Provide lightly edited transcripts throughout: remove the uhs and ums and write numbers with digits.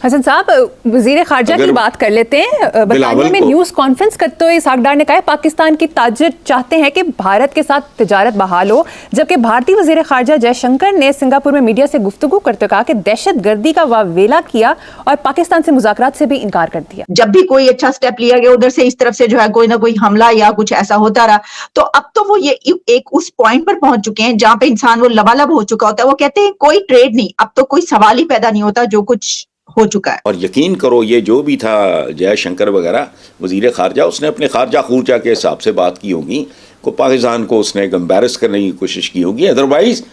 हसन साहब, वज़ीर ख़ारजा की बात कर लेते हैं। बरतानिया में न्यूज़ कॉन्फ्रेंस करते हुए इसहाक डार ने कहा पाकिस्तान की ताजिर चाहते हैं कि भारत के साथ तिजारत बहाल हो, जबकि भारतीय वज़ीर ख़ारजा जयशंकर ने सिंगापुर में मीडिया से गुफ्तगू करते हुए कहा कि दहशत गर्दी का वावेला किया और पाकिस्तान से मुज़ाकरात से भी इनकार कर दिया। जब भी कोई अच्छा स्टेप लिया गया उधर से इस तरफ से जो है कोई ना कोई हमला या कुछ ऐसा होता रहा, तो अब तो वो ये एक उस पॉइंट पर पहुंच चुके हैं जहां पे इंसान वो लबालब हो चुका होता है। वो कहते हैं कोई ट्रेड नहीं, अब तो कोई सवाल ही पैदा नहीं होता, जो कुछ हो चुका है। और यकीन करो ये जो भी था जयशंकर वगैरह वजीर खारजा, उसने अपने खारजा खूरजा के हिसाब से बात की होगी, को पाकिस्तान को उसने एम्बैरस करने की कोशिश की होगी। अदरवाइज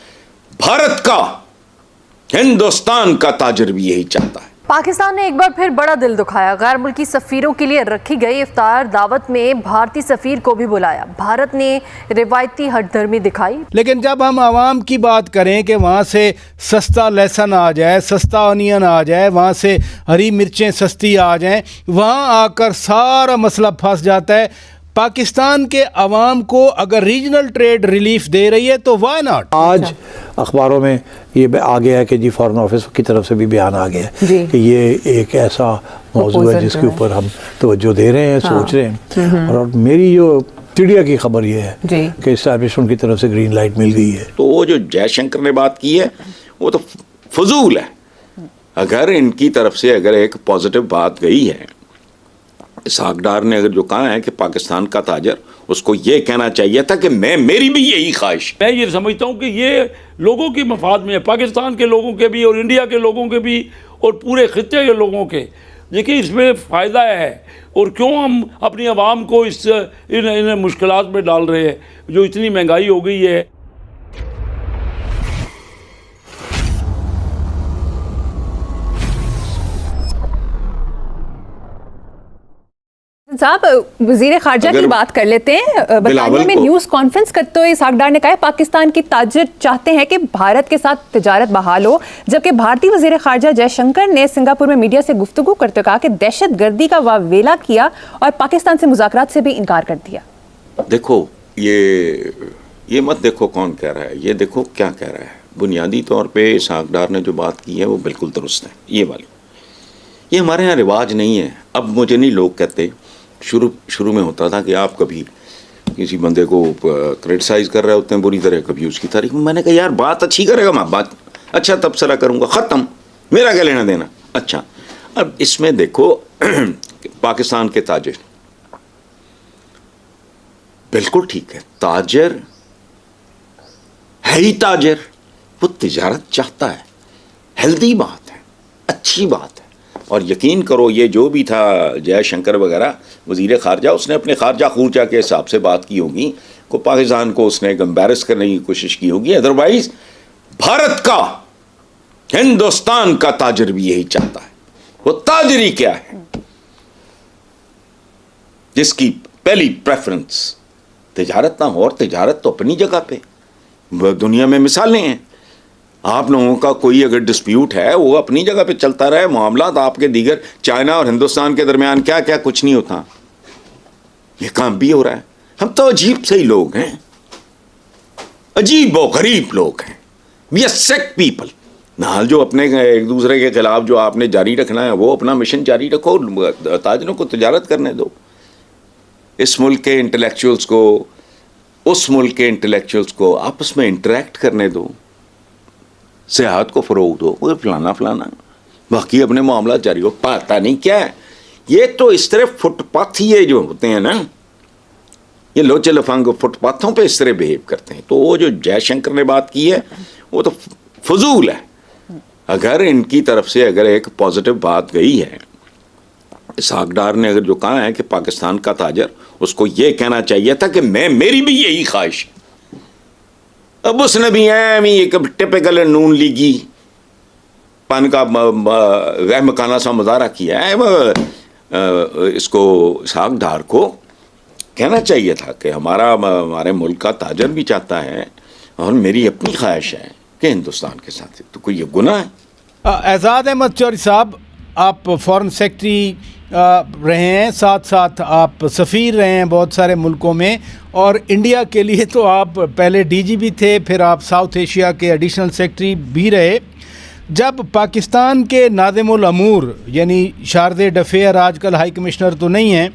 भारत का, हिंदुस्तान का ताजिर भी यही चाहता है। पाकिस्तान ने एक बार फिर बड़ा दिल दुखाया। गैर मुल्की सफ़ीरों के लिए रखी गई इफ्तार दावत में भारतीय सफ़ीर को भी बुलाया। भारत ने रिवायती हठधर्मी दिखाई। लेकिन जब हम आवाम की बात करें कि वहाँ से सस्ता लहसुन आ जाए, सस्ता अनियन आ जाए, वहाँ से हरी मिर्चें सस्ती आ जाएं, वहाँ आकर सारा मसला फंस जाता है। पाकिस्तान के अवाम को अगर रीजनल ट्रेड रिलीफ दे रही है तो वाई नॉट। आज अखबारों में ये आ गया है कि जी फॉरेन ऑफिस की तरफ से भी बयान आ गया है कि ये एक ऐसा मौजू है जिसके ऊपर हम तवज्जो दे रहे हैं, सोच रहे हैं। और मेरी जो चिड़िया की खबर ये है कि एस्टैब्लिशमेंट की तरफ से ग्रीन लाइट मिल गई है। तो वो जो जयशंकर ने बात की है वो तो फजूल है। अगर इनकी तरफ से अगर एक पॉजिटिव बात गई है, इसहाक डार ने अगर जो कहा है कि पाकिस्तान का ताजर, उसको ये कहना चाहिए था कि मेरी भी यही ख्वाहिश। मैं ये समझता हूँ कि ये लोगों के मफाद में है, पाकिस्तान के लोगों के भी और इंडिया के लोगों के भी और पूरे खित्ते के लोगों के। देखिए इसमें फ़ायदा है, और क्यों हम अपनी आवाम को इन मुश्किलात में डाल रहे हैं, जो इतनी महंगाई हो गई है। साहब, वज़ीर ख़ारजा की बात कर लेते हैं। बरतानिया में न्यूज़ कॉन्फ्रेंस करते हुए इसहाक डार ने कहा पाकिस्तान की ताजिर चाहते हैं कि भारत के साथ तिजारत बहाल हो, जबकि भारतीय वज़ीर ख़ारजा जयशंकर ने सिंगापुर में मीडिया से गुफ्तगू करते हुए कहा कि दहशत गर्दी का वावेला किया और पाकिस्तान से मुज़ाकरात से भी इनकार कर दिया। देखो ये मत देखो कौन कह रहा है, ये देखो क्या कह रहा है। बुनियादी तौर पर इसहाक डार ने जो बात की है वो बिल्कुल दुरुस्त है। ये वाली, ये हमारे यहाँ रिवाज नहीं है। अब मुझे नहीं लोग कहते, शुरू में होता था कि आप कभी किसी बंदे को क्रिटिसाइज़ कर रहे होते हैं बुरी तरह, कभी उसकी तारीफ। मैंने कहा यार बात अच्छी करेगा मैं बात अच्छा तबसरा करूँगा, ख़त्म, मेरा क्या लेना देना। अच्छा, अब इसमें देखो पाकिस्तान के ताजिर, बिल्कुल ठीक है, ताजिर है ही ताजिर, वो तिजारत चाहता है, हेल्दी बात है, अच्छी बात है। और यकीन करो ये जो भी था जयशंकर वगैरह वज़ीर ख़ारजा, उसने अपने ख़ारजा खूरजा के हिसाब से बात की होगी, को पाकिस्तान को उसने एम्बैरस करने की कोशिश की होगी। अदरवाइज भारत का, हिंदुस्तान का ताजिर भी यही चाहता है। वो ताजिरी क्या है जिसकी पहली प्रेफरेंस तिजारत ना हो, और तिजारत तो अपनी जगह पे दुनिया में मिसालें हैं। आप लोगों का कोई अगर डिस्प्यूट है वो अपनी जगह पे चलता रहे, मामला आपके दीगर चाइना और हिंदुस्तान के दरमियान क्या क्या कुछ नहीं होता, ये काम भी हो रहा है। हम तो अजीब से ही लोग हैं, अजीब व गरीब लोग हैं। We are sick people. नाल जो अपने एक दूसरे के खिलाफ जो आपने जारी रखना है वो अपना मिशन जारी रखो, ताजरों को तजारत करने दो। इस मुल्क के इंटेलेक्चुअल्स को उस मुल्क के इंटेलेक्चुअल्स को आपस में इंटरेक्ट करने दो, सियाहत को फ़रोग दो, वो फलाना फलाना, बाकी अपने मामला जारी हो। पता नहीं क्या है ये, तो इस तरह फुटपाथ ही जो होते हैं ना, ये लोचे लफंग फुटपाथों पे इस तरह बिहेव करते हैं। तो वो जो जयशंकर ने बात की है वो तो फजूल है। अगर इनकी तरफ से अगर एक पॉजिटिव बात गई है, इसहाक डार ने अगर जो कहा है कि पाकिस्तान का ताजर, उसको ये कहना चाहिए था कि मेरी भी यही ख्वाहिश। अब उसने भी एक टिपिकल नून लीगी पन का वहमकाना सा मुजाहरा किया है। इसको इसहाक डार को कहना चाहिए था कि हमारे मुल्क का ताजर भी चाहता है और मेरी अपनी ख्वाहिश है कि हिंदुस्तान के साथ। तो कोई ये गुनाह है? एजाज अहमद चौधरी साहब, आप फॉरेन सेक्रेटरी रहे हैं, साथ साथ आप सफ़ीर रहे हैं बहुत सारे मुल्कों में, और इंडिया के लिए तो आप पहले डीजीपी थे, फिर आप साउथ एशिया के एडिशनल सेक्रेटरी भी रहे। जब पाकिस्तान के नाज़िमुल अमूर यानी शारदे डफेयर आजकल हाई कमिश्नर तो नहीं हैं,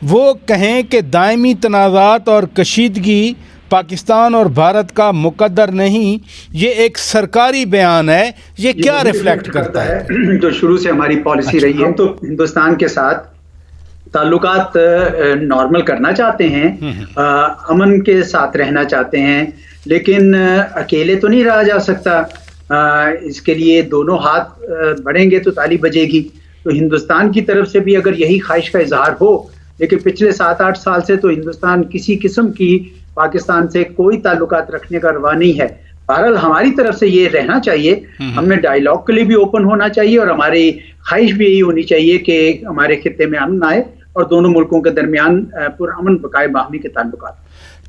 वो कहें कि दायमी तनाज़ात और कशीदगी पाकिस्तान और भारत का मुकद्दर नहीं, ये एक सरकारी बयान है, ये क्या रिफ्लेक्ट करता है? जो शुरू से हमारी पॉलिसी रही है, तो हिंदुस्तान के साथ ताल्लुकात नॉर्मल करना चाहते हैं, अमन के साथ रहना चाहते हैं, लेकिन अकेले तो नहीं रहा जा सकता। इसके लिए दोनों हाथ बढ़ेंगे तो ताली बजेगी। तो हिंदुस्तान की तरफ से भी अगर यही ख्वाहिश का इजहार हो, लेकिन पिछले 7-8 साल से तो हिंदुस्तान किसी किस्म की पाकिस्तान से कोई ताल्लुकात रखने का रवा नहीं है। बहरहाल हमारी तरफ से ये रहना चाहिए, हमें डायलॉग के लिए भी ओपन होना चाहिए और हमारी ख्वाहिश भी यही होनी चाहिए कि हमारे खित्ते में अमन आए और दोनों मुल्कों के दरमियान पुरअमन बकाए बाहमी के ताल्लुकात।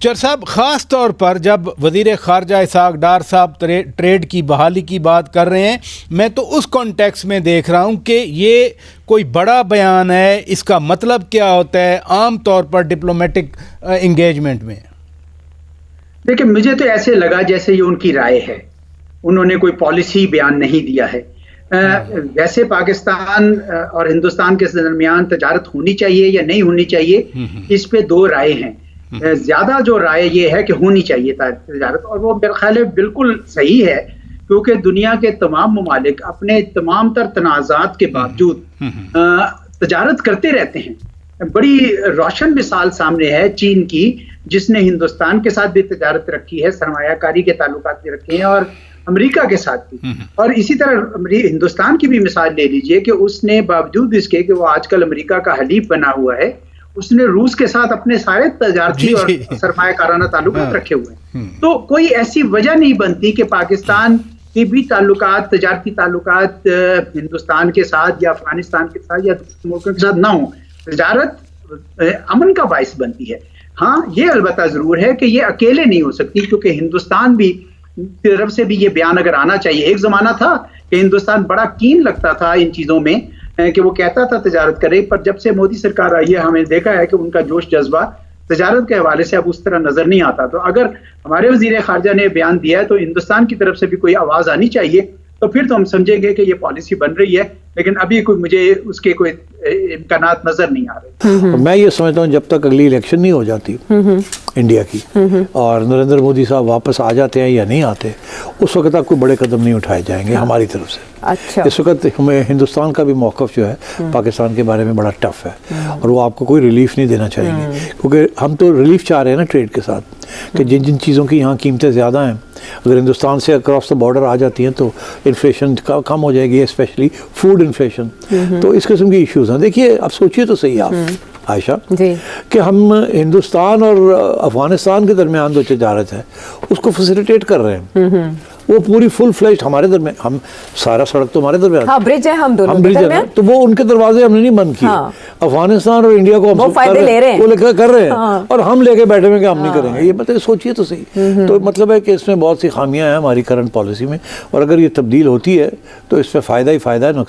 चर साहब, ख़ास तौर पर जब वज़ीर ख़ारजा इसहाक डार साहब ट्रेड की बहाली की बात कर रहे हैं, मैं तो उस कॉन्टेक्स्ट में देख रहा हूं कि ये कोई बड़ा बयान है, इसका मतलब क्या होता है आम तौर पर डिप्लोमेटिक एंगेजमेंट में? देखिए, मुझे तो ऐसे लगा जैसे ये उनकी राय है, उन्होंने कोई पॉलिसी बयान नहीं दिया है। वैसे पाकिस्तान और हिंदुस्तान के दरमियान तजारत होनी चाहिए या नहीं होनी चाहिए, इस पे दो राय हैं। ज्यादा जो राय ये है कि होनी चाहिए तजारत, और वो मेरे ख्याल है बिल्कुल सही है, क्योंकि दुनिया के तमाम ममालिक अपने तमाम तर तनाज़ात के बावजूद तजारत करते रहते हैं। बड़ी रोशन मिसाल सामने है चीन की, जिसने हिंदुस्तान के साथ भी तजारत रखी है, सरमायाकारी के ताल्लुकात भी रखे हैं, और अमेरिका के साथ भी। और इसी तरह हिंदुस्तान की भी मिसाल ले लीजिए कि उसने बावजूद इसके कि वो आजकल अमेरिका का हलीफ बना हुआ है, उसने रूस के साथ अपने सारे तजारती और सरमायाकाराना ताल्लुकात रखे हुए हैं। तो कोई ऐसी वजह नहीं बनती कि पाकिस्तान के भी ताल्लुकात, तजारती ताल्लुकात हिंदुस्तान के साथ या अफगानिस्तान के साथ या दूसरे मुल्कों के साथ ना हो। तजारत अमन का बाइस बनती है। हाँ, ये अलबत्ता जरूर है कि ये अकेले नहीं हो सकती, क्योंकि हिंदुस्तान भी तरफ से भी ये बयान अगर आना चाहिए। एक जमाना था कि हिंदुस्तान बड़ा कीन लगता था इन चीजों में, कि वो कहता था तजारत करे, पर जब से मोदी सरकार आई है हमें देखा है कि उनका जोश जज्बा तजारत के हवाले से अब उस तरह नजर नहीं आता। तो अगर हमारे वजीर खारजा ने बयान दिया है तो हिंदुस्तान की तरफ से भी कोई आवाज आनी चाहिए, तो फिर तो हम समझेंगे कि ये पॉलिसी बन रही है। लेकिन अभी कोई मुझे उसके कोई इम्कानात नजर नहीं आ रहे। मैं ये समझता हूँ जब तक अगली इलेक्शन नहीं हो जाती इंडिया की और नरेंद्र मोदी साहब वापस आ जाते हैं या नहीं आते, उस वक्त तक कोई बड़े कदम नहीं उठाए जाएंगे हमारी तरफ से। अच्छा, इस वक्त हमें हिंदुस्तान का भी मौक़िफ़ जो है पाकिस्तान के बारे में बड़ा टफ है और वो आपको कोई रिलीफ नहीं देना चाहिए, क्योंकि हम तो रिलीफ चाह रहे हैं ना ट्रेड के साथ, कि जिन जिन चीज़ों की यहाँ कीमतें ज़्यादा हैं अगर हिंदुस्तान से अक्रॉस द बॉर्डर आ जाती हैं तो इन्फ्लेशन कम हो जाएगी, स्पेशली फूड इन्फ्लेशन। तो इस किस्म के इश्यूज़ हैं। देखिए, अब सोचिए तो सही आप आयशा कि हम हिंदुस्तान और अफगानिस्तान के दरमियान जो तजारत है उसको फैसिलिटेट कर रहे हैं। वो पूरी फुल फ्लेश्ड हमारे दरमियान, हम सारा सड़क तो हमारे दरमियान, हाँ, ब्रिज है, हम दोनों ब्रिज है, तो वो उनके दरवाजे हमने नहीं बंद किए। हाँ। अफगानिस्तान और इंडिया को हम फायदे ले रहे हैं, वो लेकर कर रहे हैं। हाँ। और हम लेके बैठे हुए कि हम नहीं करेंगे। ये मतलब सोचिए तो सही। तो मतलब है कि इसमें बहुत सी खामियां हैं हमारी करंट पॉलिसी में, और अगर ये तब्दील होती है तो इसमें फ़ायदा ही फ़ायदा है।